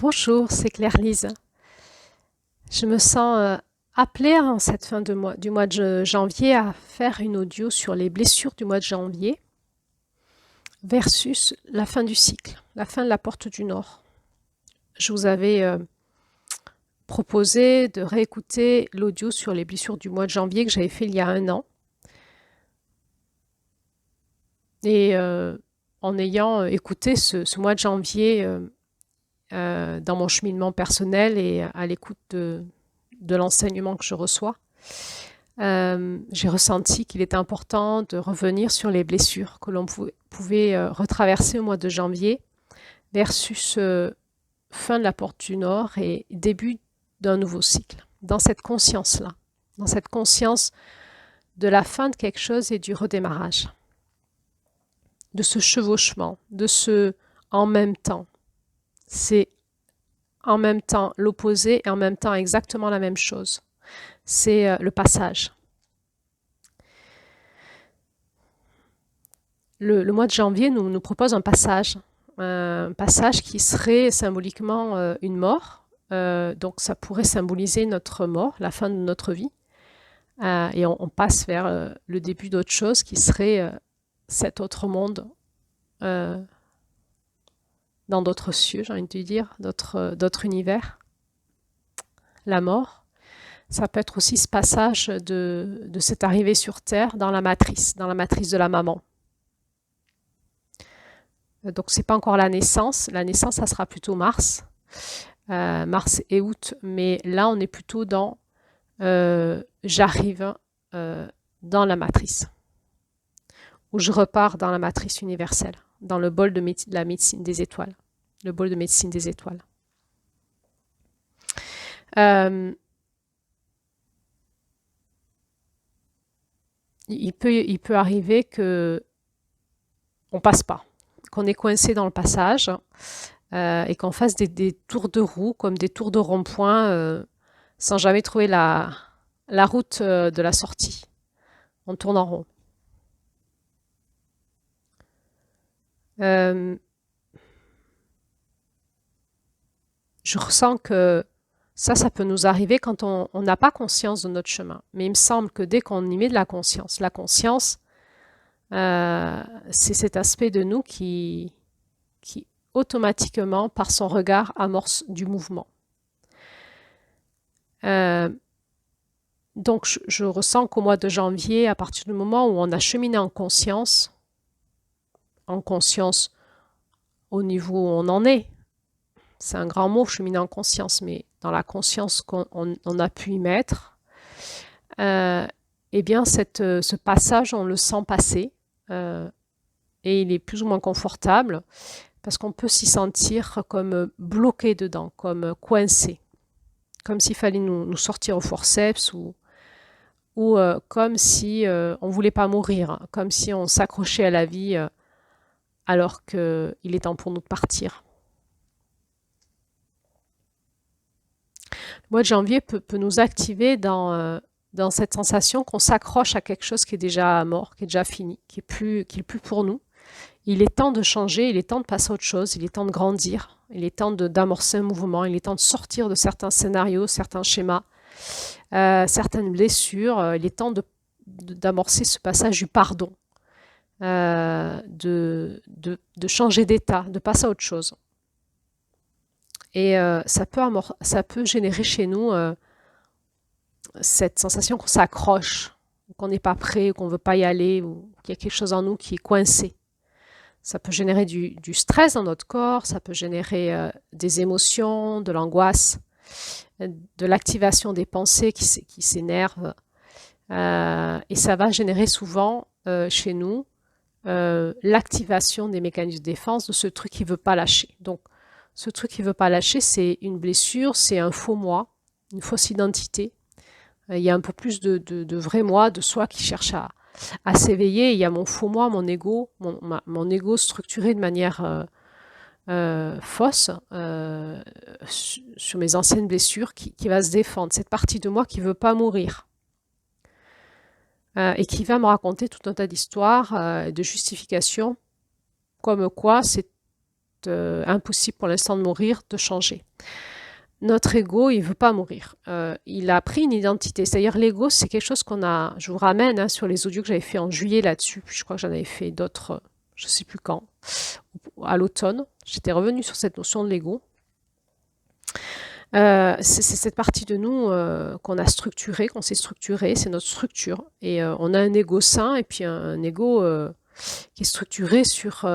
Bonjour, c'est Claire-Lise. Je me sens appelée en cette fin du mois de janvier à faire une audio sur les blessures du mois de janvier versus la fin du cycle, la fin de la porte du Nord. Je vous avais proposé de réécouter l'audio sur les blessures du mois de janvier que j'avais fait il y a un an. Et en ayant écouté ce mois de janvier dans mon cheminement personnel et à l'écoute de l'enseignement que je reçois, j'ai ressenti qu'il était important de revenir sur les blessures que l'on pouvait retraverser au mois de janvier versus fin de la porte du Nord et début d'un nouveau cycle. Dans cette conscience-là, dans cette conscience de la fin de quelque chose et du redémarrage, de ce chevauchement, de ce en même temps. C'est en même temps l'opposé et en même temps exactement la même chose. C'est le passage. Le mois de janvier nous propose un passage qui serait symboliquement une mort. Donc ça pourrait symboliser notre mort, la fin de notre vie. Et on passe vers le début d'autre chose qui serait cet autre monde dans d'autres cieux, j'ai envie de dire, d'autres univers. La mort. Ça peut être aussi ce passage de cette arrivée sur Terre dans la matrice de la maman. Donc c'est pas encore la naissance. La naissance, ça sera plutôt mars. Mars et août. Mais là, on est plutôt dans j'arrive dans la matrice. Ou je repars dans la matrice universelle, dans le bol de la médecine des étoiles. Le bol de médecine des étoiles. Il peut arriver que on passe pas, qu'on est coincé dans le passage et qu'on fasse des tours de roue, comme des tours de rond-point, sans jamais trouver la route de la sortie. On tourne en rond. Je ressens que ça peut nous arriver quand on n'a pas conscience de notre chemin. Mais il me semble que dès qu'on y met de la conscience, c'est cet aspect de nous qui automatiquement, par son regard, amorce du mouvement. Donc, je ressens qu'au mois de janvier, à partir du moment où on a cheminé en conscience au niveau où on en est, c'est un grand mot, cheminer en conscience, mais dans la conscience qu'on a pu y mettre, eh bien, ce passage, on le sent passer et il est plus ou moins confortable parce qu'on peut s'y sentir comme bloqué dedans, comme coincé, comme s'il fallait nous sortir au forceps ou comme si on ne voulait pas mourir, comme si on s'accrochait à la vie alors qu'il est temps pour nous de partir. Le mois de janvier peut nous activer dans cette sensation qu'on s'accroche à quelque chose qui est déjà mort, qui est déjà fini, qui est plus pour nous. Il est temps de changer, il est temps de passer à autre chose, il est temps de grandir, il est temps d'amorcer un mouvement, il est temps de sortir de certains scénarios, certains schémas, certaines blessures. Il est temps d'amorcer ce passage du pardon, de changer d'état, de passer à autre chose. Et ça peut générer chez nous cette sensation qu'on s'accroche, qu'on n'est pas prêt, qu'on ne veut pas y aller, ou qu'il y a quelque chose en nous qui est coincé. Ça peut générer du stress dans notre corps, ça peut générer des émotions, de l'angoisse, de l'activation des pensées qui s'énervent. Et ça va générer souvent chez nous l'activation des mécanismes de défense de ce truc qui ne veut pas lâcher. Donc, ce truc qui ne veut pas lâcher, c'est une blessure, c'est un faux moi, une fausse identité. Il y a un peu plus de vrai moi, de soi qui cherche à s'éveiller. Il y a mon faux moi, mon ego, mon ego structuré de manière fausse sur mes anciennes blessures qui va se défendre. Cette partie de moi qui ne veut pas mourir et qui va me raconter tout un tas d'histoires, de justifications, comme quoi c'est impossible pour l'instant de mourir, de changer. Notre ego, il ne veut pas mourir. Il a pris une identité. C'est-à-dire l'ego, c'est quelque chose qu'on a... Je vous ramène sur les audios que j'avais fait en juillet là-dessus. Puis je crois que j'en avais fait d'autres, je ne sais plus quand, à l'automne. J'étais revenue sur cette notion de l'ego. C'est cette partie de nous qu'on a structurée, qu'on s'est structurée, c'est notre structure. Et on a un ego sain et puis un ego qui est structuré sur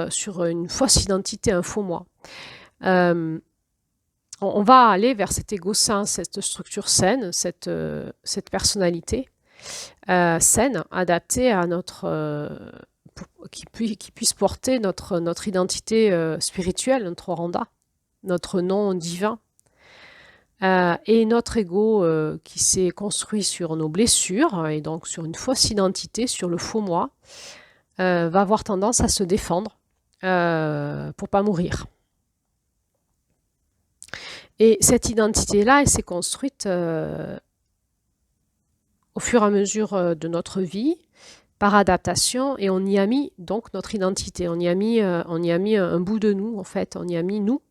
une fausse identité, un faux moi. On va aller vers cet ego sain, cette structure saine, cette personnalité saine, adaptée à qui puisse porter notre identité spirituelle, notre oranda, notre nom divin. Et notre ego qui s'est construit sur nos blessures et donc sur une fausse identité, sur le faux moi, va avoir tendance à se défendre pour pas mourir. Et cette identité-là, elle s'est construite au fur et à mesure de notre vie, par adaptation, et on y a mis donc notre identité. On y a mis un bout de nous, en fait. On y a mis nous.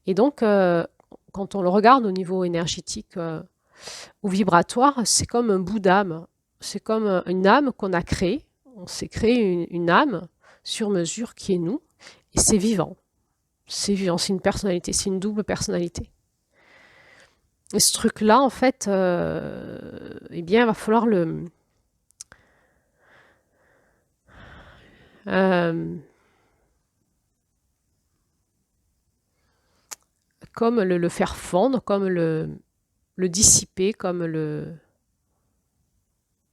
Et donc, quand on le regarde au niveau énergétique ou vibratoire, c'est comme un bout d'âme. C'est comme une âme qu'on a créée. On s'est créé une âme sur mesure qui est nous. Et c'est vivant. C'est vivant, c'est une personnalité, c'est une double personnalité. Et ce truc-là, en fait, eh bien, il va falloir comme le faire fondre, comme le dissiper, comme le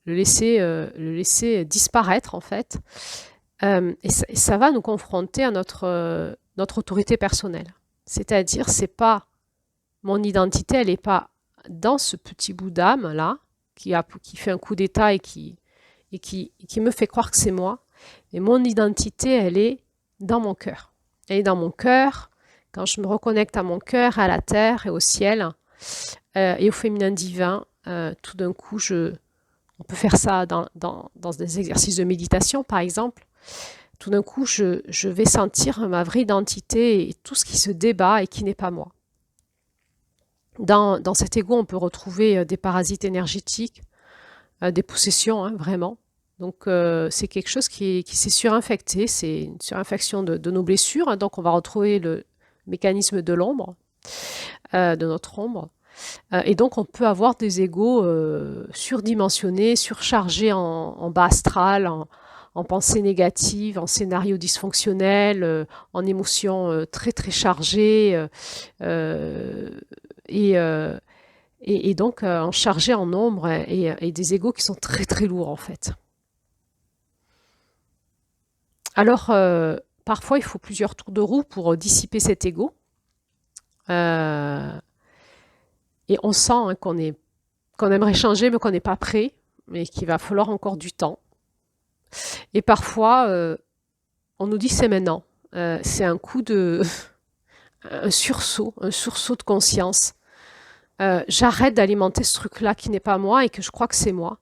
laisser disparaître, en fait. Et ça va nous confronter à notre autorité personnelle. C'est-à-dire, c'est pas mon identité, elle n'est pas dans ce petit bout d'âme là qui fait un coup d'état et qui me fait croire que c'est moi. Mais mon identité, elle est dans mon cœur. Elle est dans mon cœur. Quand je me reconnecte à mon cœur, à la terre et au ciel et au féminin divin, tout d'un coup, on peut faire ça dans des exercices de méditation, par exemple. Tout d'un coup, je vais sentir ma vraie identité et tout ce qui se débat et qui n'est pas moi. Dans cet ego, on peut retrouver des parasites énergétiques, des possessions, hein, vraiment. Donc, c'est quelque chose qui s'est surinfecté, c'est une surinfection de nos blessures. Hein, donc, on va retrouver le mécanisme de l'ombre, de notre ombre. Et donc, on peut avoir des égos surdimensionnés, surchargés en bas astral, en pensées négatives, en scénarios dysfonctionnels, en émotions très, très chargées. Et donc en chargé en nombre et des égos qui sont très très lourds en fait. Alors parfois il faut plusieurs tours de roue pour dissiper cet égo. Et on sent hein, qu'on aimerait changer mais qu'on n'est pas prêt, mais qu'il va falloir encore du temps. Et parfois on nous dit c'est maintenant. C'est un coup un sursaut de conscience. J'arrête d'alimenter ce truc-là qui n'est pas moi et que je crois que c'est moi.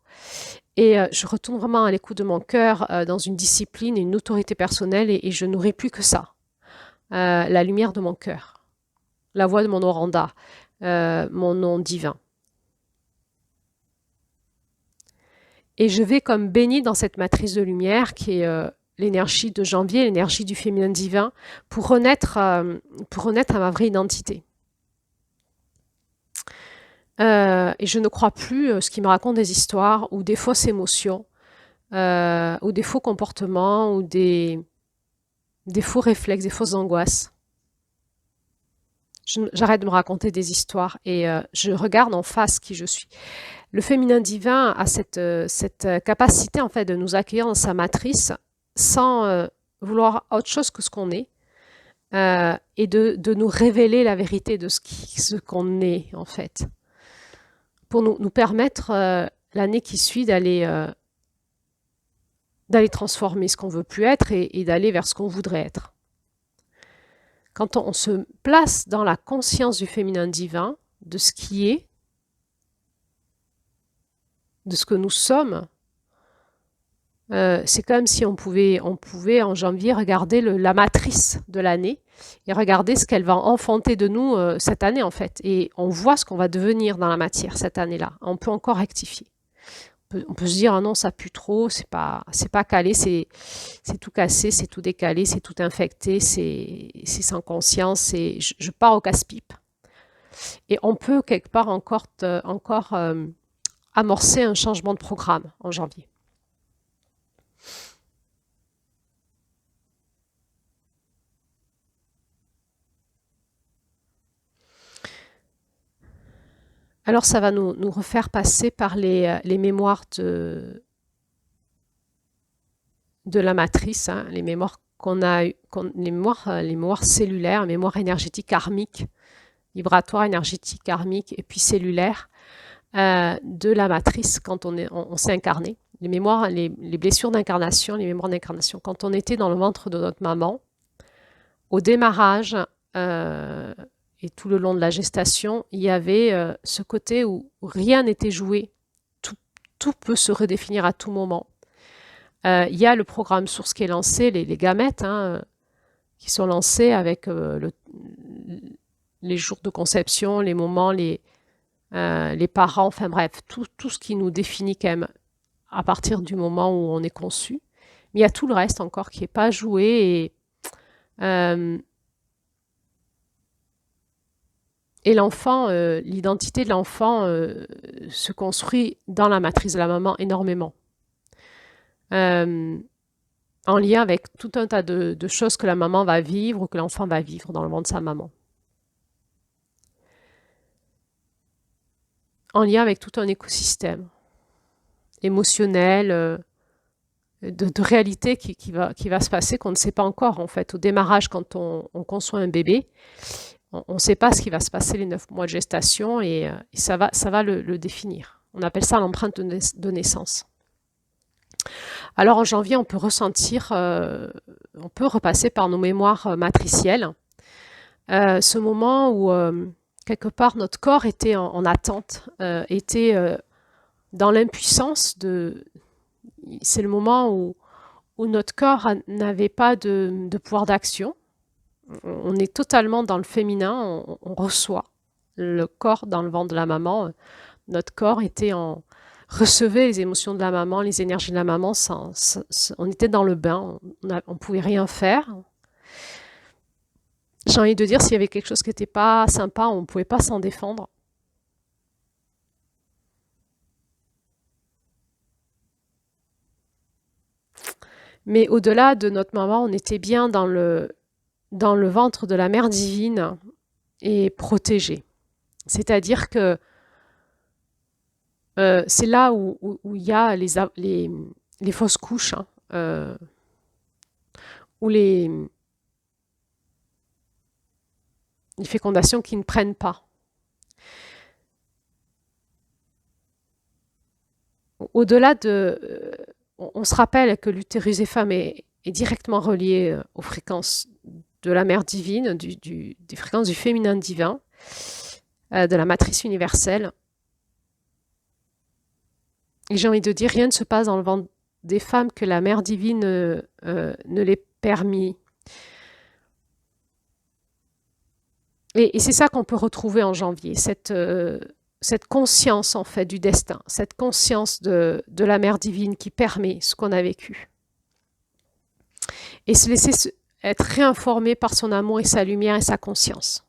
Et je retourne vraiment à l'écoute de mon cœur dans une discipline et une autorité personnelle et je nourris plus que ça. La lumière de mon cœur, la voix de mon oranda, mon nom divin. Et je vais comme bénie dans cette matrice de lumière qui est l'énergie de janvier, l'énergie du féminin divin, pour renaître à ma vraie identité. Et je ne crois plus ce qui me raconte des histoires ou des fausses émotions ou des faux comportements ou des faux réflexes, des fausses angoisses. J'arrête de me raconter des histoires et je regarde en face qui je suis. Le féminin divin a cette capacité en fait de nous accueillir dans sa matrice sans vouloir autre chose que ce qu'on est et de nous révéler la vérité de ce qu'on est en fait. Pour nous permettre l'année qui suit d'aller transformer ce qu'on veut plus être et d'aller vers ce qu'on voudrait être. Quand on se place dans la conscience du féminin divin, de ce qui est, de ce que nous sommes, C'est comme si on pouvait en janvier regarder la matrice de l'année et regarder ce qu'elle va enfanter de nous cette année en fait. Et on voit ce qu'on va devenir dans la matière cette année-là. On peut encore rectifier. On peut se dire ah non ça pue trop, c'est pas calé, c'est tout cassé, c'est tout décalé, c'est tout infecté, c'est sans conscience, je pars au casse-pipe. Et on peut quelque part encore amorcer un changement de programme en janvier. Alors ça va nous refaire passer par les mémoires de la matrice, hein, les mémoires qu'on a, les mémoires cellulaires, les mémoires énergétiques karmiques, vibratoires, énergétiques, karmiques et puis cellulaires de la matrice quand on s'est incarné. Les mémoires, les blessures d'incarnation, les mémoires d'incarnation. Quand on était dans le ventre de notre maman, au démarrage et tout le long de la gestation, il y avait ce côté où rien n'était joué. Tout peut se redéfinir à tout moment. Il y a le programme source qui est lancé, les gamètes hein, qui sont lancés avec les jours de conception, les moments, les parents, enfin bref, tout ce qui nous définit quand même à partir du moment où on est conçu. Mais il y a tout le reste encore qui n'est pas joué et l'enfant, l'identité de l'enfant se construit dans la matrice de la maman énormément. En lien avec tout un tas de choses que la maman va vivre ou que l'enfant va vivre dans le ventre de sa maman. En lien avec tout un écosystème émotionnel, de réalité qui va se passer qu'on ne sait pas encore en fait. Au démarrage, quand on conçoit un bébé, on ne sait pas ce qui va se passer les 9 mois de gestation et ça va le définir. On appelle ça l'empreinte de naissance. Alors en janvier, on peut ressentir, on peut repasser par nos mémoires matricielles, ce moment où quelque part notre corps était en attente, était dans l'impuissance c'est le moment où notre corps n'avait pas de pouvoir d'action. On est totalement dans le féminin, on reçoit le corps dans le ventre de la maman. Notre corps recevait les émotions de la maman, les énergies de la maman. On était dans le bain, on ne pouvait rien faire. J'ai envie de dire, s'il y avait quelque chose qui n'était pas sympa, on ne pouvait pas s'en défendre. Mais au-delà de notre maman, on était bien dans le ventre de la mère divine et protégé. C'est-à-dire que c'est là où il y a les fausses couches, hein, ou les fécondations qui ne prennent pas. Au-delà on se rappelle que l'utérus des femmes est directement relié aux fréquences de la mère divine, des fréquences du féminin divin, de la matrice universelle. Et j'ai envie de dire, rien ne se passe dans le ventre des femmes que la mère divine ne l'ait permis. Et c'est ça qu'on peut retrouver en janvier, cette conscience en fait du destin, cette conscience de la mère divine qui permet ce qu'on a vécu. Et se laisser être réinformé par son amour et sa lumière et sa conscience.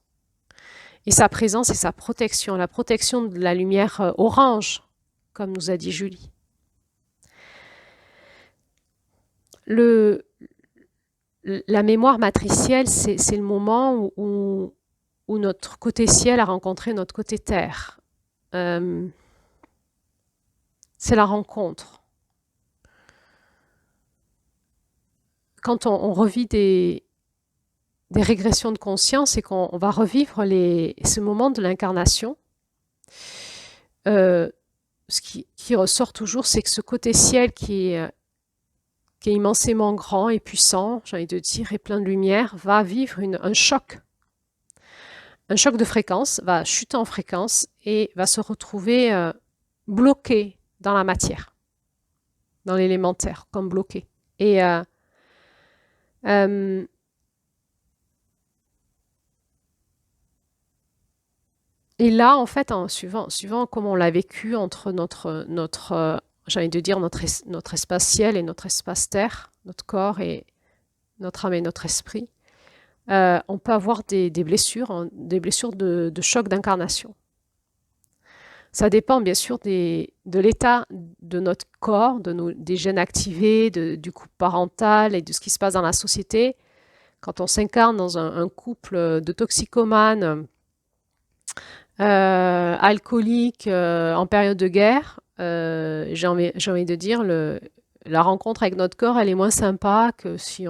Et sa présence et sa protection, la protection de la lumière orange, comme nous a dit Julie. La mémoire matricielle, c'est le moment où notre côté ciel a rencontré notre côté terre. C'est la rencontre. Quand on revit des régressions de conscience et qu'on va revivre ce moment de l'incarnation, ce qui ressort toujours, c'est que ce côté ciel qui est immensément grand et puissant, j'ai envie de dire, et plein de lumière, va vivre un choc. Un choc de fréquence, va chuter en fréquence et va se retrouver bloqué dans la matière. dans l'élémentaire, comme bloqué. Et, euh, et là, en fait, suivant comment on l'a vécu entre j'ai envie de dire, notre espace ciel et notre espace terre, notre corps et notre âme et notre esprit, on peut avoir des blessures, hein, des blessures de choc d'incarnation. Ça dépend bien sûr de l'état de notre corps, des gènes activés, du couple parental et de ce qui se passe dans la société. Quand on s'incarne dans un couple de toxicomanes, alcooliques, en période de guerre, j'ai envie de dire, la rencontre avec notre corps, elle est moins sympa que si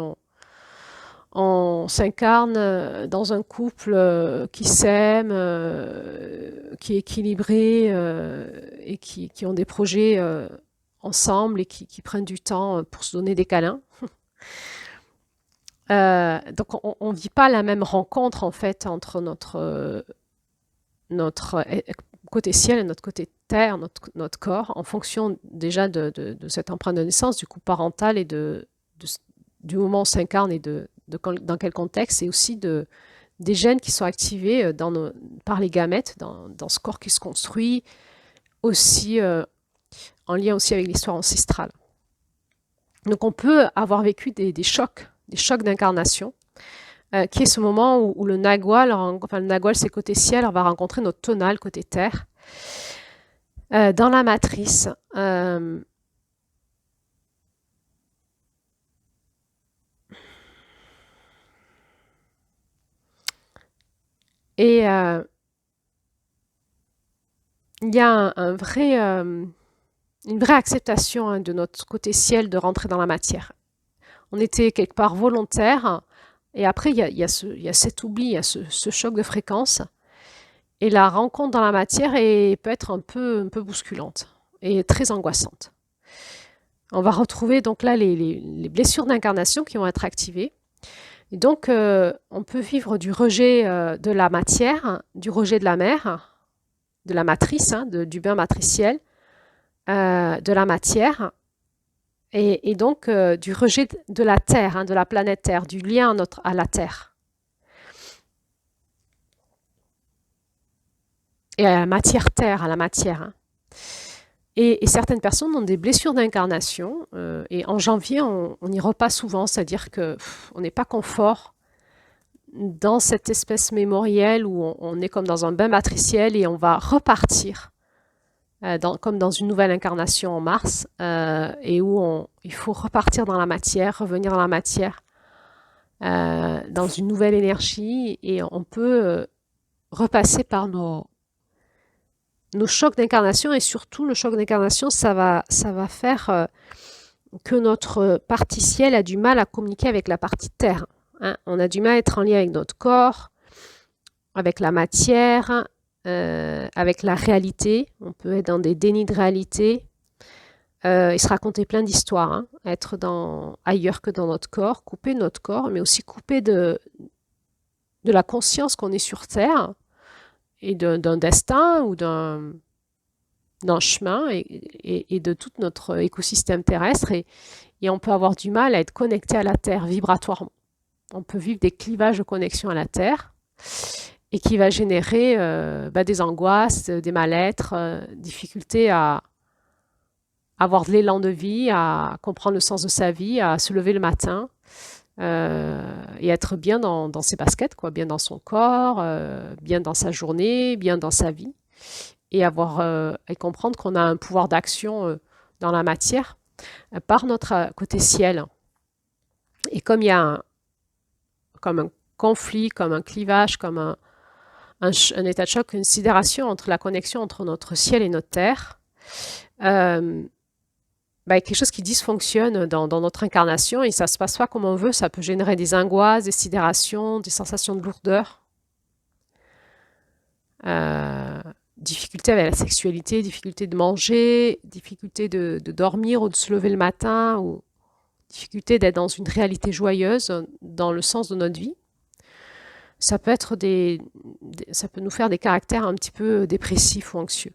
on s'incarne dans un couple qui s'aime, qui est équilibré et qui ont des projets ensemble et qui prennent du temps pour se donner des câlins. Donc on ne vit pas la même rencontre en fait entre notre côté ciel et notre côté terre, notre corps, en fonction déjà de cette empreinte de naissance, du coup parental et du moment où on s'incarne et dans quel contexte, et aussi des gènes qui sont activés par les gamètes dans ce corps qui se construit, aussi en lien aussi avec l'histoire ancestrale. Donc on peut avoir vécu des chocs d'incarnation, qui est ce moment où le Nagual, enfin le Nagual c'est côté ciel, on va rencontrer notre tonal côté terre, dans la matrice. Et il y a une vraie acceptation hein, de notre côté ciel de rentrer dans la matière. On était quelque part volontaire, et après il y a cet oubli, il y a ce choc de fréquence, et la rencontre dans la matière peut être un peu bousculante et très angoissante. On va retrouver donc là les blessures d'incarnation qui vont être activées. Et donc, on peut vivre du rejet de la matière, du rejet de la mère, de la matrice, hein, du bain matriciel, de la matière, et donc du rejet de la Terre, hein, de la planète Terre, du lien à la Terre. Et à la matière Terre, à la matière. Hein. Et certaines personnes ont des blessures d'incarnation, et en janvier, on y repasse souvent, c'est-à-dire qu'on n'est pas confort dans cette espèce mémorielle où on est comme dans un bain matriciel et on va repartir comme dans une nouvelle incarnation en mars et où il faut repartir dans la matière, revenir dans la matière, dans une nouvelle énergie, et on peut repasser par nos chocs d'incarnation, et surtout le choc d'incarnation, ça va faire que notre partie ciel a du mal à communiquer avec la partie terre. Hein. On a du mal à être en lien avec notre corps, avec la matière, avec la réalité. On peut être dans des dénis de réalité et se raconter plein d'histoires, hein. Être ailleurs que dans notre corps, couper de notre corps, mais aussi couper de la conscience qu'on est sur Terre et d'un destin ou d'un chemin et de tout notre écosystème terrestre. Et on peut avoir du mal à être connecté à la Terre vibratoirement. On peut vivre des clivages de connexion à la Terre et qui va générer des angoisses, des mal-être, difficultés à avoir de l'élan de vie, à comprendre le sens de sa vie, à se lever le matin et être bien dans ses baskets, quoi, bien dans son corps, bien dans sa journée, bien dans sa vie, et comprendre qu'on a un pouvoir d'action dans la matière par notre côté ciel. Et comme il y a comme un conflit, comme un clivage, comme un état de choc, une sidération entre la connexion entre notre ciel et notre terre, quelque chose qui dysfonctionne dans notre incarnation, et ça ne se passe pas comme on veut, ça peut générer des angoisses, des sidérations, des sensations de lourdeur, difficulté avec la sexualité, difficulté de manger, difficulté de dormir ou de se lever le matin, ou difficulté d'être dans une réalité joyeuse dans le sens de notre vie. Ça peut ça peut nous faire des caractères un petit peu dépressifs ou anxieux.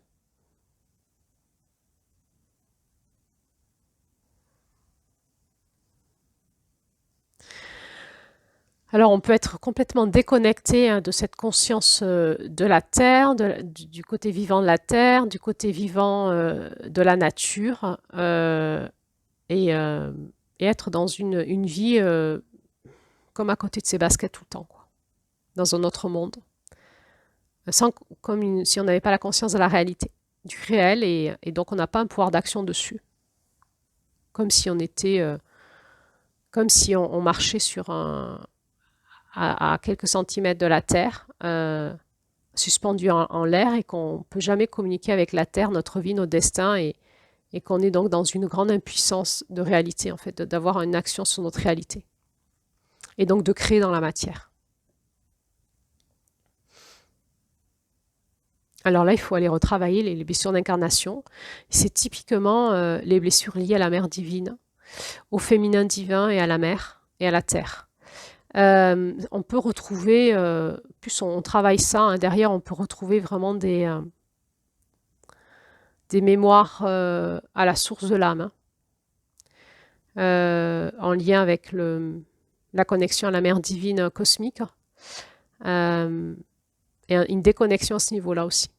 Alors, on peut être complètement déconnecté de cette conscience de la Terre, du côté vivant de la Terre, du côté vivant de la nature, et, euh, et être dans une vie comme à côté de ses baskets tout le temps, quoi, dans un autre monde, sans, si on n'avait pas la conscience de la réalité, du réel, et donc on n'a pas un pouvoir d'action dessus, comme si on était, comme si on marchait à quelques centimètres de la Terre, suspendu en l'air, et qu'on ne peut jamais communiquer avec la Terre, notre vie, notre destin, et qu'on est donc dans une grande impuissance de réalité, en fait, d'avoir une action sur notre réalité, et donc de créer dans la matière. Alors là, il faut aller retravailler les blessures d'incarnation. C'est typiquement les blessures liées à la mère divine, au féminin divin et à la mer et à la terre. On peut retrouver, plus on travaille ça, hein, derrière, on peut retrouver vraiment des mémoires à la source de l'âme, hein, en lien avec la connexion à la mère divine cosmique, et une déconnexion à ce niveau-là aussi.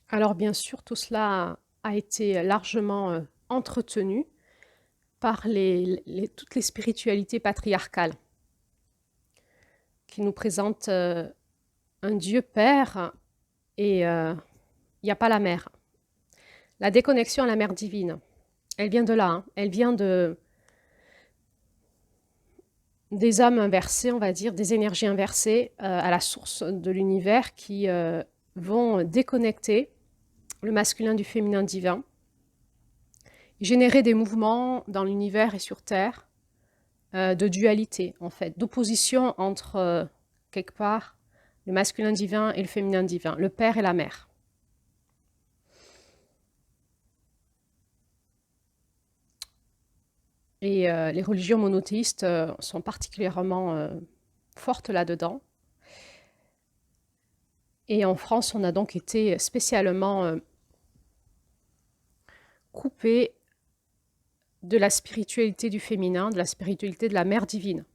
Alors bien sûr, tout cela a été largement entretenu par toutes les spiritualités patriarcales qui nous présentent un Dieu Père et il n'y a pas la mère. La déconnexion à la mère divine, elle vient de là, hein. Elle vient des âmes inversées, on va dire, des énergies inversées à la source de l'univers qui vont déconnecter le masculin du féminin divin, générer des mouvements dans l'univers et sur Terre de dualité, en fait, d'opposition entre, quelque part, le masculin divin et le féminin divin, le père et la mère. Et les religions monothéistes sont particulièrement fortes là-dedans. Et en France, on a donc été spécialement coupé de la spiritualité du féminin, de la spiritualité de la mère divine.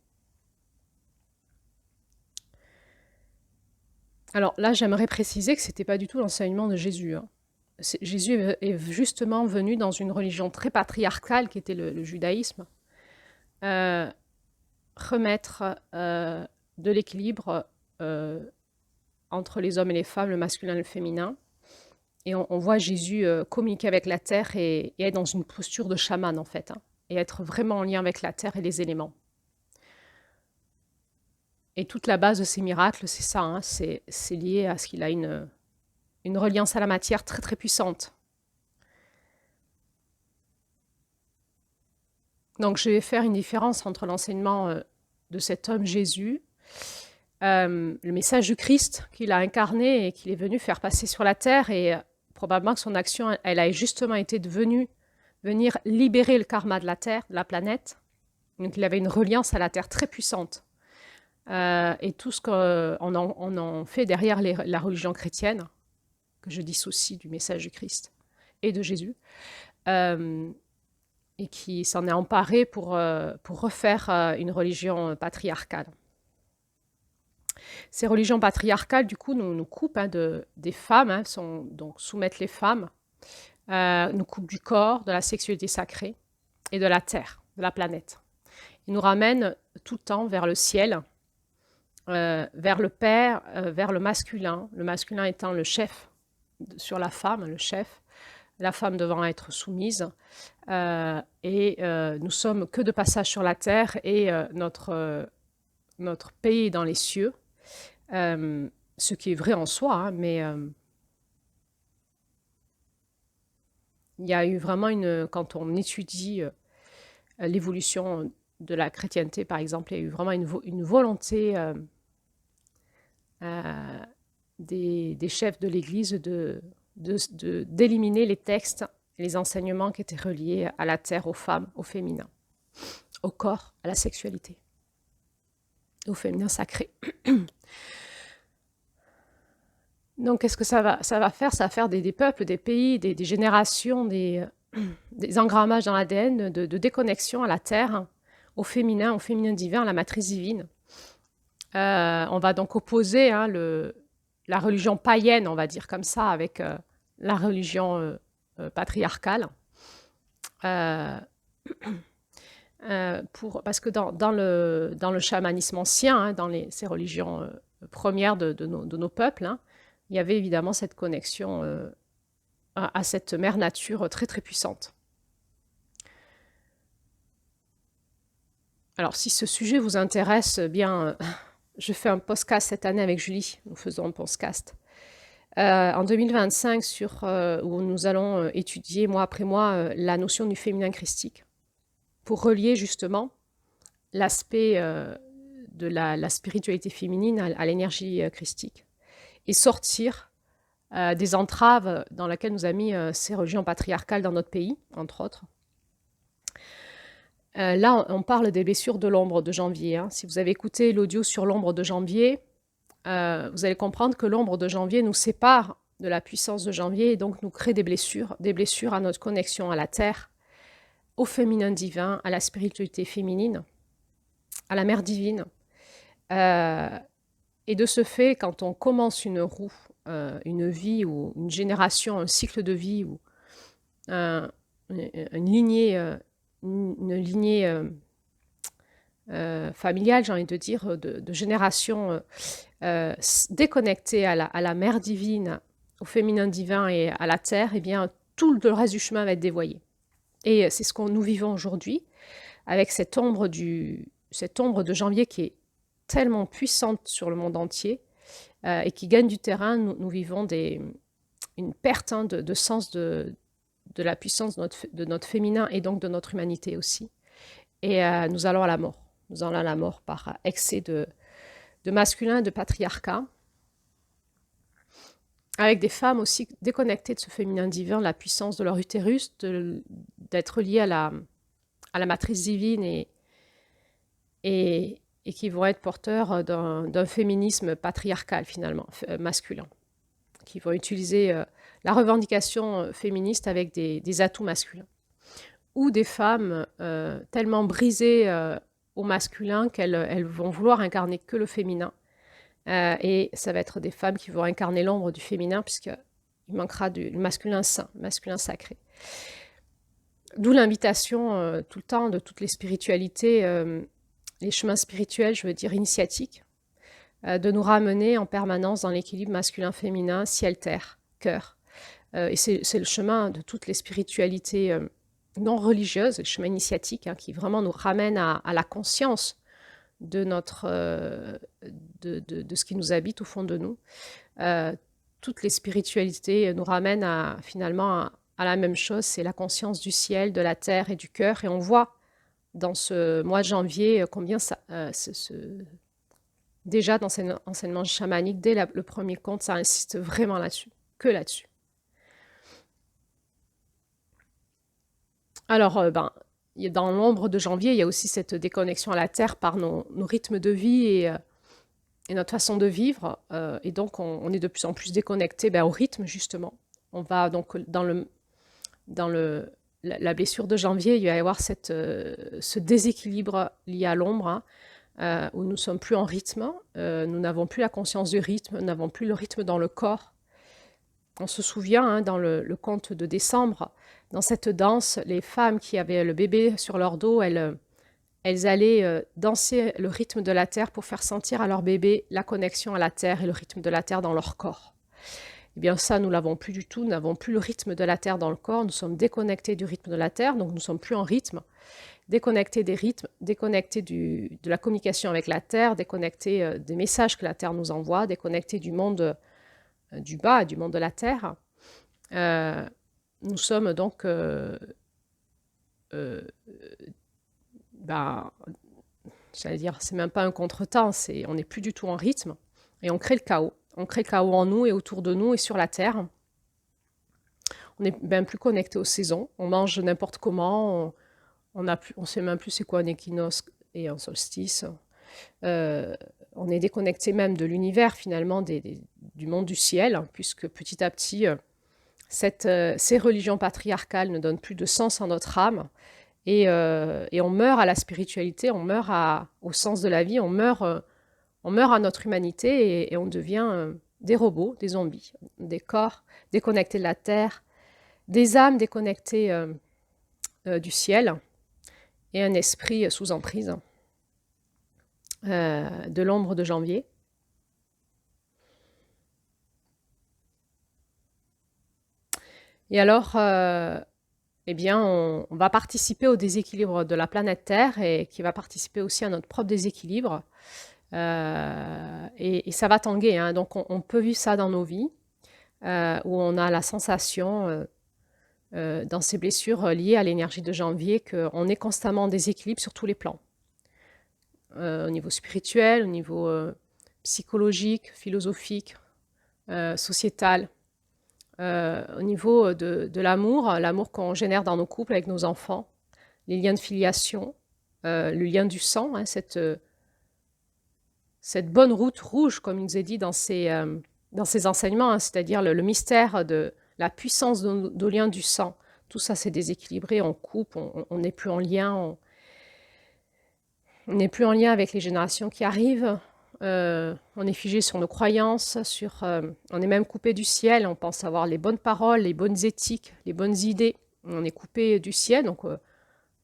Alors là, j'aimerais préciser que ce n'était pas du tout l'enseignement de Jésus, hein. Jésus est justement venu dans une religion très patriarcale qui était le judaïsme, remettre de l'équilibre entre les hommes et les femmes, le masculin et le féminin. Et on voit Jésus communiquer avec la terre et être dans une posture de chaman, en fait, hein, et être vraiment en lien avec la terre et les éléments. Et toute la base de ces miracles, c'est ça, hein, c'est lié à ce qu'il a une reliance à la matière très très puissante. Donc je vais faire une différence entre l'enseignement de cet homme Jésus, le message du Christ qu'il a incarné et qu'il est venu faire passer sur la terre, et probablement que son action, elle a justement été de venir libérer le karma de la terre, de la planète. Donc il avait une reliance à la terre très puissante. Et tout ce qu'on en fait derrière la religion chrétienne, que je dissocie du message du Christ et de Jésus, et qui s'en est emparé pour refaire une religion patriarcale. Ces religions patriarcales, du coup, nous coupent, hein, des femmes, hein, donc soumettent les femmes, nous coupent du corps, de la sexualité sacrée et de la terre, de la planète. Ils nous ramènent tout le temps vers le ciel, vers le Père, vers le masculin étant le chef sur la femme, le chef, la femme devant être soumise, et nous sommes que de passage sur la terre, et notre pays est dans les cieux, ce qui est vrai en soi, hein, mais il y a eu vraiment quand on étudie l'évolution de la chrétienté, par exemple, il y a eu vraiment une volonté des chefs de l'Église d'éliminer les textes et les enseignements qui étaient reliés à la terre, aux femmes, au féminin, au corps, à la sexualité, au féminin sacré. Donc, qu'est-ce que ça va faire? Ça va faire des peuples, des pays, des générations, des engrammages dans l'ADN de déconnexion à la terre, au féminin divin, à la matrice divine. On va donc opposer la religion païenne, on va dire comme ça, avec la religion patriarcale. Parce que dans le chamanisme ancien, dans ces religions premières de nos peuples, il y avait évidemment cette connexion à cette mère nature très très puissante. Alors si ce sujet vous intéresse, bien, je fais un podcast cette année avec Julie, nous faisons un podcast. En 2025, où nous allons étudier mois après mois la notion du féminin christique, pour relier justement l'aspect de la spiritualité féminine à l'énergie christique, et sortir des entraves dans lesquelles nous a mis ces religions patriarcales dans notre pays, entre autres. Là, on parle des blessures de l'ombre de janvier. Si vous avez écouté l'audio sur l'ombre de janvier, vous allez comprendre que l'ombre de janvier nous sépare de la puissance de janvier et donc nous crée des blessures à notre connexion à la terre, au féminin divin, à la spiritualité féminine, à la mère divine. Et de ce fait, quand on commence une roue, une vie ou une génération, un cycle de vie ou une lignée familiale, j'ai envie de dire, de génération déconnectée à la mère divine, au féminin divin et à la terre, eh bien, tout le reste du chemin va être dévoyé. Et c'est ce que nous vivons aujourd'hui, avec cette ombre de janvier qui est tellement puissante sur le monde entier et qui gagne du terrain. Nous vivons une perte de sens de la puissance de notre féminin et donc de notre humanité aussi. Et nous allons à la mort. Nous allons à la mort par excès de masculin et de patriarcat, avec des femmes aussi déconnectées de ce féminin divin, la puissance de leur utérus, d'être liées à la matrice divine et qui vont être porteurs d'un féminisme patriarcal finalement, masculin, qui vont utiliser la revendication féministe avec des atouts masculins. Ou des femmes tellement brisées au masculin qu'elles vont vouloir incarner que le féminin. Et ça va être des femmes qui vont incarner l'ombre du féminin, puisqu'il manquera du masculin saint, masculin sacré. D'où l'invitation tout le temps de toutes les spiritualités, les chemins spirituels, je veux dire initiatiques, de nous ramener en permanence dans l'équilibre masculin-féminin, ciel-terre, cœur. Et c'est le chemin de toutes les spiritualités non religieuses, le chemin initiatique, qui vraiment nous ramène à la conscience de ce qui nous habite au fond de nous. Toutes les spiritualités nous ramènent finalement à la même chose, c'est la conscience du ciel, de la terre et du cœur. Et on voit dans ce mois de janvier combien déjà dans cet enseignement chamanique, dès le premier conte, ça insiste vraiment là-dessus, que là-dessus. Alors, dans l'ombre de janvier, il y a aussi cette déconnexion à la terre par nos rythmes de vie et notre façon de vivre. Et donc, on est de plus en plus déconnecté au rythme, justement. On va donc dans la blessure de janvier, il va y avoir ce déséquilibre lié à l'ombre, où nous ne sommes plus en rythme, nous n'avons plus la conscience du rythme, nous n'avons plus le rythme dans le corps. On se souvient, dans le conte de décembre, dans cette danse, les femmes qui avaient le bébé sur leur dos, elles allaient danser le rythme de la terre pour faire sentir à leur bébé la connexion à la terre et le rythme de la terre dans leur corps. Eh bien ça, nous ne l'avons plus du tout, nous n'avons plus le rythme de la terre dans le corps, nous sommes déconnectés du rythme de la terre, donc nous ne sommes plus en rythme, déconnectés des rythmes, déconnectés de la communication avec la terre, déconnectés des messages que la terre nous envoie, déconnectés du monde du bas, du monde de la terre. Nous sommes donc j'allais dire, c'est même pas un contretemps, on n'est plus du tout en rythme et on crée le chaos. On crée le chaos en nous et autour de nous et sur la terre. On n'est même plus connecté aux saisons. On mange n'importe comment. On sait même plus c'est quoi un équinoxe et un solstice. On est déconnecté même de l'univers finalement, du monde du ciel, puisque petit à petit, ces religions patriarcales ne donnent plus de sens à notre âme et on meurt à la spiritualité, on meurt au sens de la vie, on meurt à notre humanité et on devient des robots, des zombies, des corps déconnectés de la terre, des âmes déconnectées du ciel et un esprit sous emprise de l'ombre de janvier. Et alors, eh bien, on va participer au déséquilibre de la planète Terre et qui va participer aussi à notre propre déséquilibre. Et ça va tanguer, hein. Donc, on peut vivre ça dans nos vies, où on a la sensation, dans ces blessures liées à l'énergie de janvier, qu'on est constamment en déséquilibre sur tous les plans. Au niveau spirituel, au niveau psychologique, philosophique, sociétal. Au niveau de l'amour qu'on génère dans nos couples avec nos enfants, les liens de filiation, le lien du sang, hein, cette bonne route rouge, comme il nous est dit dans ces enseignements, hein, c'est-à-dire le mystère de la puissance de nos liens du sang. Tout ça, c'est déséquilibré, on coupe, on n'est plus en lien, on n'est plus en lien avec les générations qui arrivent. On est figé sur nos croyances, on est même coupé du ciel, on pense avoir les bonnes paroles, les bonnes éthiques, les bonnes idées. On est coupé du ciel, donc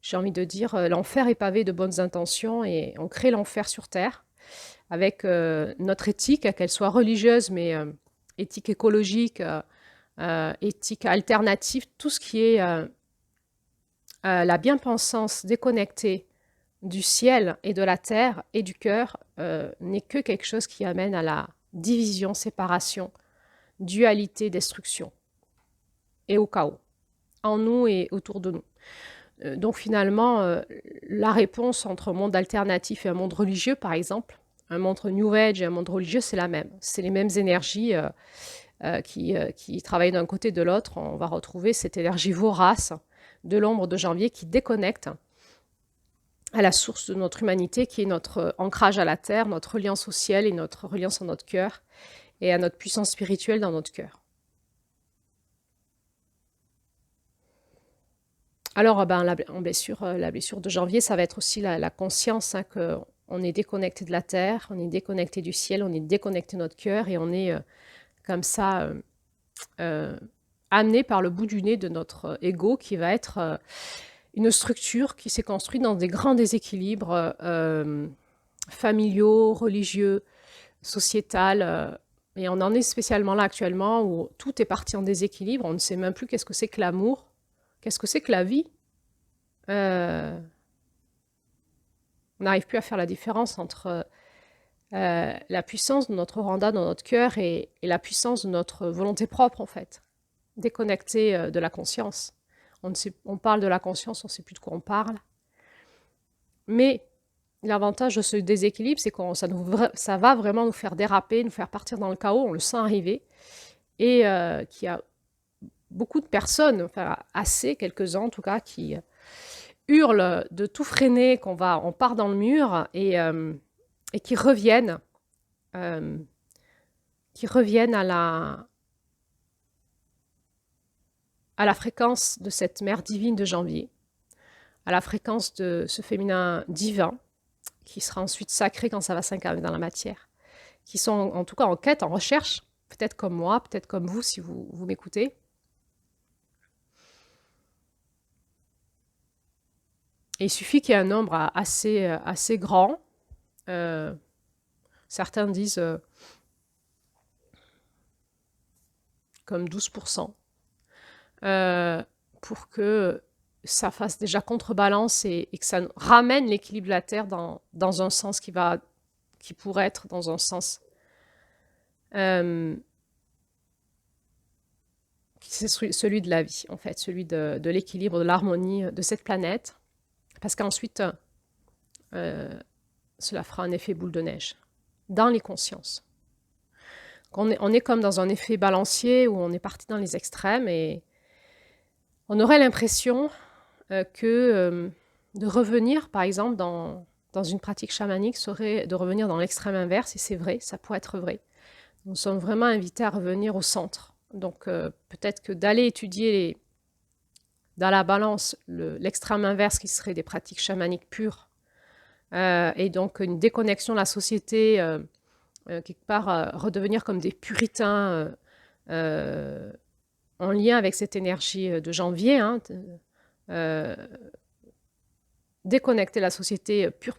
j'ai envie de dire, l'enfer est pavé de bonnes intentions et on crée l'enfer sur terre avec notre éthique, qu'elle soit religieuse, mais éthique écologique, éthique alternative, tout ce qui est la bien-pensance déconnectée du ciel et de la terre et du cœur n'est que quelque chose qui amène à la division, séparation, dualité, destruction et au chaos, en nous et autour de nous. Donc finalement, la réponse entre un monde alternatif et un monde religieux, par exemple, un monde New Age et un monde religieux, c'est la même. C'est les mêmes énergies qui travaillent d'un côté et de l'autre. On va retrouver cette énergie vorace de l'ombre de janvier qui déconnecte à la source de notre humanité, qui est notre ancrage à la terre, notre reliance au ciel et notre reliance en notre cœur, et à notre puissance spirituelle dans notre cœur. Alors, la blessure de janvier, ça va être aussi la conscience, hein, qu'on est déconnecté de la terre, on est déconnecté du ciel, on est déconnecté de notre cœur, et on est comme ça amené par le bout du nez de notre ego, qui va être une structure qui s'est construite dans des grands déséquilibres familiaux, religieux, sociétal. Et on en est spécialement là actuellement où tout est parti en déséquilibre. On ne sait même plus qu'est-ce que c'est que l'amour, qu'est-ce que c'est que la vie. On n'arrive plus à faire la différence entre la puissance de notre Rwanda dans notre cœur et la puissance de notre volonté propre, en fait, déconnectée de la conscience. On parle de la conscience, on ne sait plus de quoi on parle. Mais l'avantage de ce déséquilibre, c'est que ça va vraiment nous faire déraper, nous faire partir dans le chaos, on le sent arriver. Et qu'il y a beaucoup de personnes, enfin assez, quelques-uns en tout cas, qui hurlent de tout freiner, on part dans le mur et qui reviennent à la fréquence de cette mère divine de janvier, à la fréquence de ce féminin divin, qui sera ensuite sacré quand ça va s'incarner dans la matière, qui sont en tout cas en quête, en recherche, peut-être comme moi, peut-être comme vous si vous m'écoutez. Et il suffit qu'il y ait un nombre assez grand, certains disent comme 12%, pour que ça fasse déjà contrebalance et que ça ramène l'équilibre de la Terre dans un sens qui pourrait être dans un sens c'est celui de la vie, en fait, celui de l'équilibre, de l'harmonie de cette planète, parce qu'ensuite, cela fera un effet boule de neige dans les consciences. On est comme dans un effet balancier où on est parti dans les extrêmes et on aurait l'impression que de revenir, par exemple, dans une pratique chamanique, serait de revenir dans l'extrême inverse, et c'est vrai, ça pourrait être vrai. Nous sommes vraiment invités à revenir au centre. Donc peut-être que d'aller étudier dans la balance l'extrême inverse qui serait des pratiques chamaniques pures, et donc une déconnexion de la société, quelque part redevenir comme des puritains en lien avec cette énergie de janvier, hein, déconnecter la société pure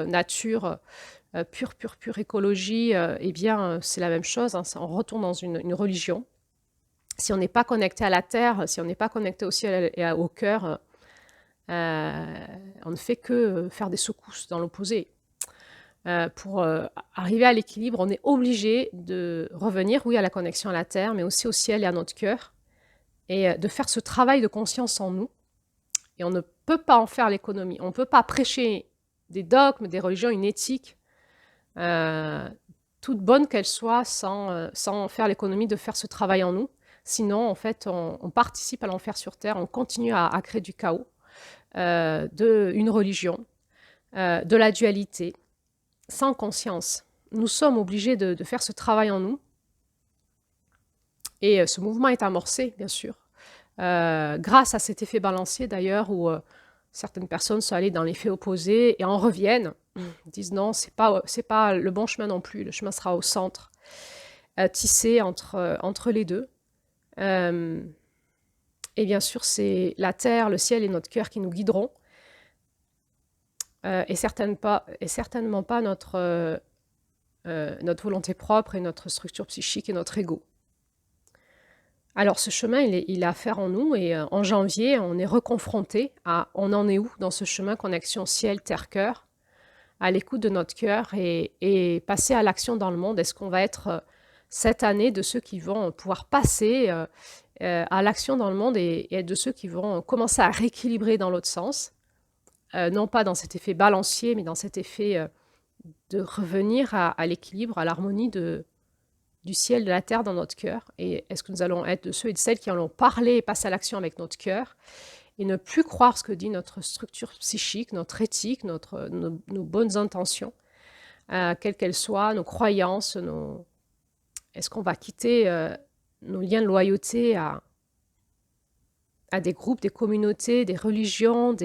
nature, pure écologie, eh bien c'est la même chose, hein, on retourne dans une religion. Si on n'est pas connecté à la terre, si on n'est pas connecté au ciel et au cœur, on ne fait que faire des secousses dans l'opposé. Pour arriver à l'équilibre, on est obligé de revenir, oui, à la connexion à la terre, mais aussi au ciel et à notre cœur, et de faire ce travail de conscience en nous. Et on ne peut pas en faire l'économie. On ne peut pas prêcher des dogmes, des religions, une éthique, toute bonne qu'elle soit, sans faire l'économie de faire ce travail en nous. Sinon, en fait, on participe à l'enfer sur Terre, on continue à créer du chaos, une religion, de la dualité, sans conscience. Nous sommes obligés de faire ce travail en nous. Et ce mouvement est amorcé, bien sûr, grâce à cet effet balancier d'ailleurs, où certaines personnes sont allées dans l'effet opposé et en reviennent, disent non, c'est pas le bon chemin non plus, le chemin sera au centre, tissé entre les deux. Et bien sûr, c'est la terre, le ciel et notre cœur qui nous guideront, et certainement pas notre volonté propre et notre structure psychique et notre ego. Alors ce chemin, il est à faire en nous, et en janvier, on est reconfronté à on en est où dans ce chemin connexion ciel, terre, cœur, à l'écoute de notre cœur, et passer à l'action dans le monde. Est-ce qu'on va être cette année de ceux qui vont pouvoir passer à l'action dans le monde, et de ceux qui vont commencer à rééquilibrer dans l'autre sens, non pas dans cet effet balancier, mais dans cet effet de revenir à l'équilibre, à l'harmonie du ciel, de la terre dans notre cœur. Et est-ce que nous allons être de ceux et de celles qui allons parler et passer à l'action avec notre cœur, et ne plus croire ce que dit notre structure psychique, notre éthique, nos bonnes intentions, quelles qu'elles soient, nos croyances, est-ce qu'on va quitter nos liens de loyauté à des groupes, des communautés, des religions,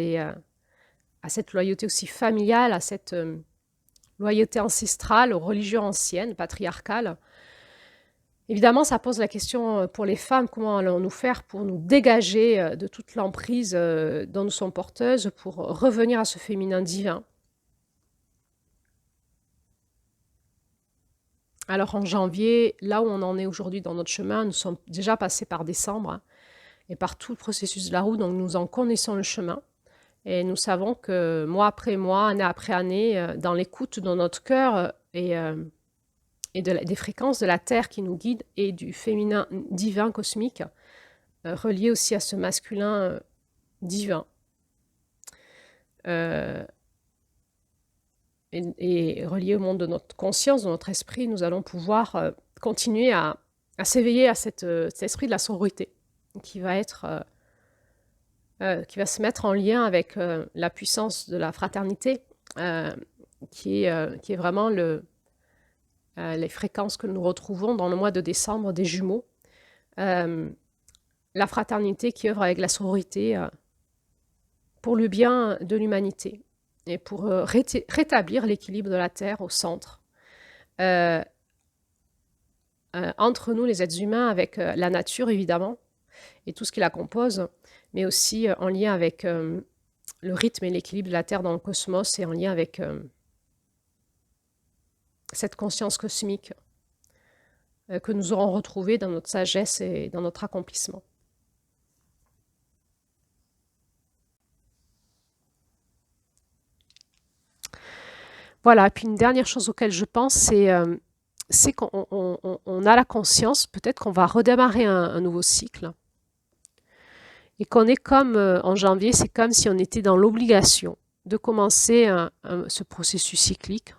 à cette loyauté aussi familiale, à cette loyauté ancestrale, aux religions anciennes, patriarcales? Évidemment, ça pose la question pour les femmes, comment allons-nous faire pour nous dégager de toute l'emprise dont nous sommes porteuses, pour revenir à ce féminin divin. Alors en janvier, là où on en est aujourd'hui dans notre chemin, nous sommes déjà passés par décembre, hein, et par tout le processus de la roue, donc nous en connaissons le chemin. Et nous savons que mois après mois, année après année, dans l'écoute de notre cœur et des fréquences de la Terre qui nous guident, et du féminin divin cosmique, relié aussi à ce masculin divin, et relié au monde de notre conscience, de notre esprit, nous allons pouvoir continuer à s'éveiller à cet esprit de la sororité qui va se mettre en lien avec la puissance de la fraternité, qui est vraiment les fréquences que nous retrouvons dans le mois de décembre des Jumeaux. La fraternité qui œuvre avec la sororité pour le bien de l'humanité, et pour rétablir l'équilibre de la Terre au centre. Entre nous, les êtres humains, avec la nature, évidemment, et tout ce qui la compose, mais aussi en lien avec le rythme et l'équilibre de la Terre dans le cosmos, et en lien avec cette conscience cosmique que nous aurons retrouvée dans notre sagesse et dans notre accomplissement. Voilà, et puis une dernière chose auquel je pense, c'est qu'on a la conscience, peut-être qu'on va redémarrer un nouveau cycle, et qu'on est comme, en janvier, c'est comme si on était dans l'obligation de commencer ce processus cyclique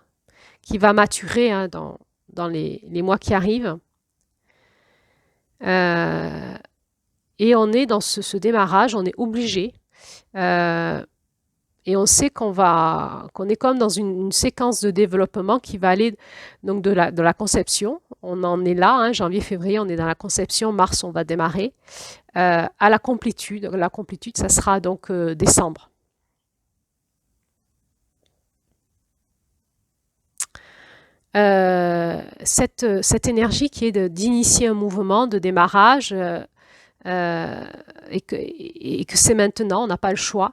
qui va maturer, hein, dans les mois qui arrivent. Et on est dans ce démarrage, on est obligé, et Et on sait qu'on est comme dans une séquence de développement qui va aller donc de la conception. On en est là, hein, janvier, février, on est dans la conception. Mars, on va démarrer à la complétude. La complétude, ça sera donc décembre. Cette énergie qui est d'initier un mouvement de démarrage et que c'est maintenant, on n'a pas le choix.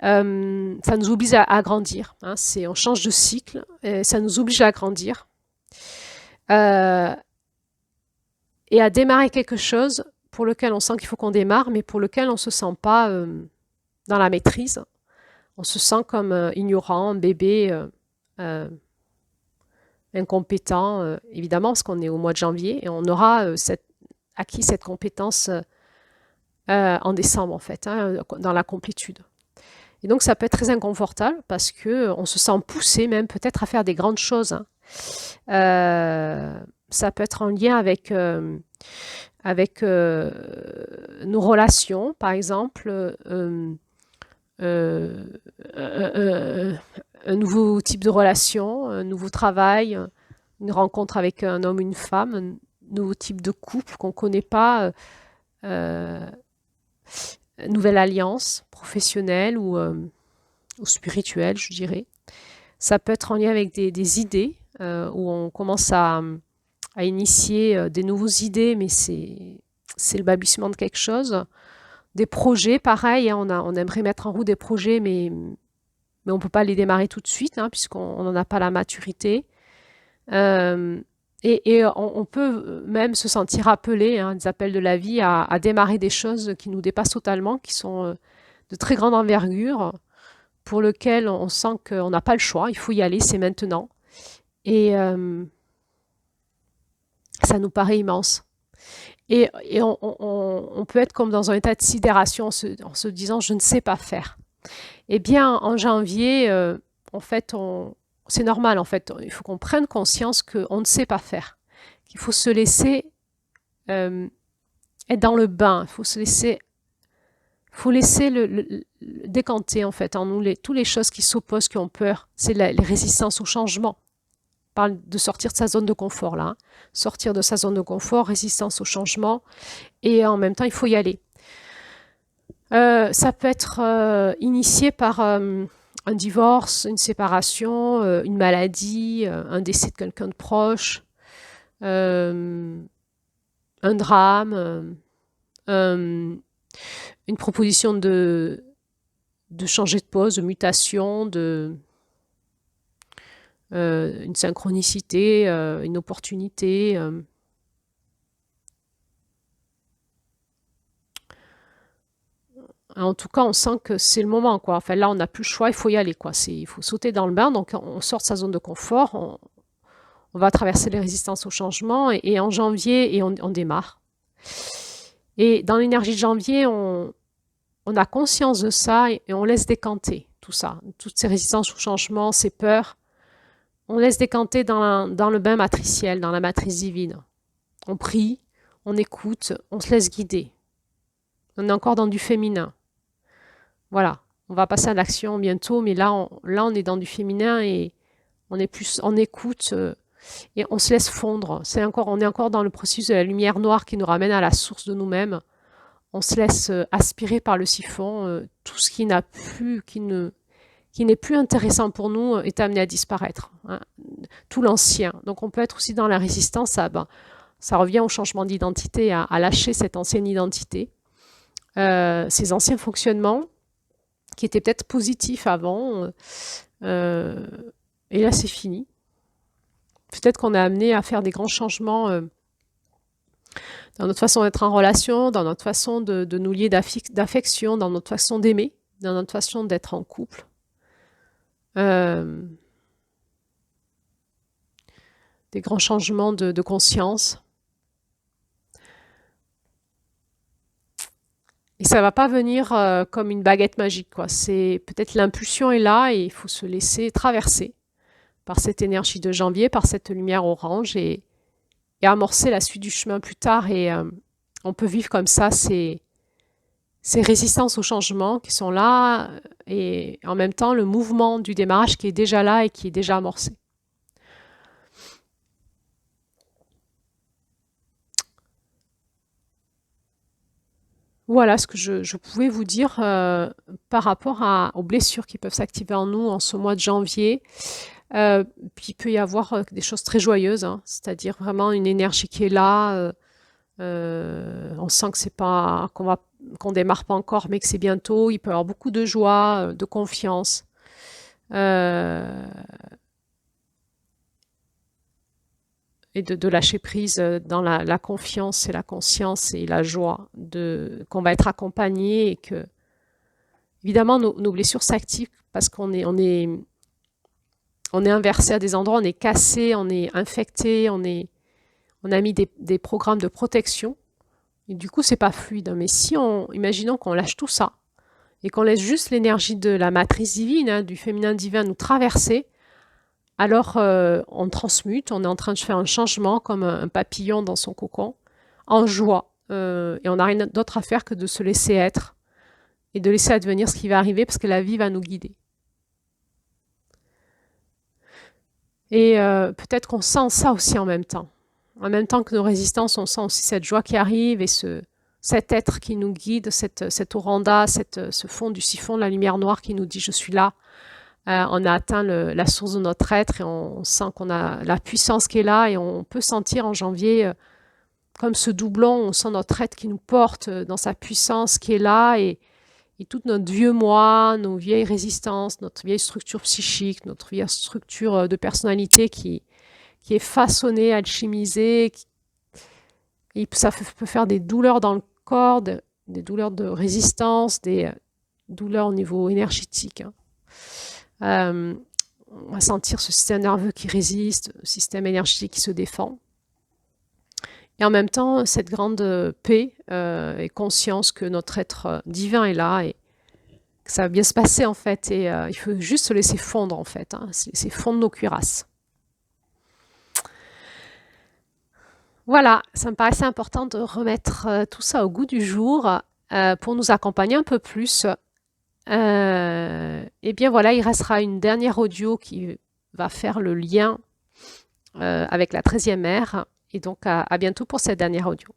Ça nous oblige à grandir. Hein, on change de cycle, et ça nous oblige à grandir et à démarrer quelque chose pour lequel on sent qu'il faut qu'on démarre, mais pour lequel on ne se sent pas dans la maîtrise. On se sent comme ignorant, bébé, incompétent, évidemment, parce qu'on est au mois de janvier et on aura acquis cette compétence en décembre, en fait, hein, dans la complétude. Et donc, ça peut être très inconfortable parce qu'on se sent poussé même peut-être à faire des grandes choses. Hein. Ça peut être en lien avec nos relations, par exemple, un nouveau type de relation, un nouveau travail, une rencontre avec un homme, une femme, un nouveau type de couple qu'on ne connaît pas, nouvelle alliance professionnelle ou spirituelle, je dirais. Ça peut être en lien avec des idées où on commence à initier des nouvelles idées, mais c'est le balbutiement de quelque chose. Des projets, pareil, hein, on aimerait mettre en route des projets, mais on ne peut pas les démarrer tout de suite, hein, puisqu'on n'en a pas la maturité. Et on peut même se sentir appelé, hein, des appels de la vie, à démarrer des choses qui nous dépassent totalement, qui sont de très grande envergure, pour lesquelles on sent qu'on n'a pas le choix, il faut y aller, c'est maintenant. Et ça nous paraît immense. Et on peut être comme dans un état de sidération en se disant « je ne sais pas faire ». Eh bien, en janvier, en fait, c'est normal, en fait. Il faut qu'on prenne conscience qu'on ne sait pas faire, qu'il faut se laisser être dans le bain, il faut laisser le décanter, en fait, en nous, toutes les choses qui s'opposent, qui ont peur. C'est les résistances au changement. On parle de sortir de sa zone de confort, là. Hein. Sortir de sa zone de confort, résistance au changement, et en même temps, il faut y aller. Ça peut être initié par un divorce, une séparation, une maladie, un décès de quelqu'un de proche, un drame, une proposition de changer de poste, de mutation, une synchronicité, une opportunité. En tout cas, on sent que c'est le moment, quoi. Enfin, là, on n'a plus le choix, il faut y aller, quoi. Il faut sauter dans le bain, donc on sort de sa zone de confort, on va traverser les résistances au changement, et en janvier, on démarre. Et dans l'énergie de janvier, on a conscience de ça et on laisse décanter tout ça, toutes ces résistances au changement, ces peurs. On laisse décanter dans le bain matriciel, dans la matrice divine. On prie, on écoute, on se laisse guider. On est encore dans du féminin. Voilà, on va passer à l'action bientôt, mais là, on est dans du féminin et on est plus en écoute et on se laisse fondre. On est encore dans le processus de la lumière noire qui nous ramène à la source de nous-mêmes. On se laisse aspirer par le siphon. Tout ce qui n'est plus intéressant pour nous est amené à disparaître. Hein. Tout l'ancien. Donc on peut être aussi dans la résistance. Ça revient au changement d'identité, à lâcher cette ancienne identité. Ces anciens fonctionnements qui étaient peut-être positifs avant, et là c'est fini. Peut-être qu'on est amené à faire des grands changements dans notre façon d'être en relation, dans notre façon de nous lier d'affection, dans notre façon d'aimer, dans notre façon d'être en couple. Des grands changements de conscience. Et ça va pas venir comme une baguette magique, quoi. C'est peut-être l'impulsion est là et il faut se laisser traverser par cette énergie de janvier, par cette lumière orange et amorcer la suite du chemin plus tard. Et on peut vivre comme ça ces ces résistances au changement qui sont là et en même temps le mouvement du démarrage qui est déjà là et qui est déjà amorcé. Voilà ce que je pouvais vous dire par rapport aux blessures qui peuvent s'activer en nous en ce mois de janvier. Puis il peut y avoir des choses très joyeuses, hein, c'est-à-dire vraiment une énergie qui est là. On sent que c'est pas qu'on démarre pas encore, mais que c'est bientôt. Il peut y avoir beaucoup de joie, de confiance. euh, et de lâcher prise dans la confiance et la conscience et la joie qu'on va être accompagné et que, évidemment, nos blessures s'activent parce on est inversé à des endroits, on est cassé, on est infecté, on a mis des programmes de protection et du coup, c'est pas fluide. Mais si imaginons qu'on lâche tout ça et qu'on laisse juste l'énergie de la matrice divine, hein, du féminin divin nous traverser, alors on transmute, on est en train de faire un changement comme un papillon dans son cocon, en joie. Et on n'a rien d'autre à faire que de se laisser être et de laisser advenir ce qui va arriver parce que la vie va nous guider. Et peut-être qu'on sent ça aussi en même temps. En même temps que nos résistances, on sent aussi cette joie qui arrive et cet être qui nous guide, cette oranda, ce fond du siphon de la lumière noire qui nous dit je suis là. On a atteint la source de notre être et on sent qu'on a la puissance qui est là et on peut sentir en janvier comme ce doublon, on sent notre être qui nous porte dans sa puissance qui est là et toute notre vieux moi, nos vieilles résistances, notre vieille structure psychique, notre vieille structure de personnalité qui est façonnée, alchimisée. Et ça peut faire des douleurs dans le corps, des douleurs de résistance, des douleurs au niveau énergétique. Hein. On va sentir ce système nerveux qui résiste, le système énergétique qui se défend. Et en même temps, cette grande paix et conscience que notre être divin est là et que ça va bien se passer en fait. Et il faut juste se laisser fondre en fait, hein, se laisser fondre nos cuirasses. Voilà, ça me paraissait important de remettre tout ça au goût du jour pour nous accompagner un peu plus. Et bien voilà, il restera une dernière audio qui va faire le lien avec la 13e ère. Et donc à bientôt pour cette dernière audio.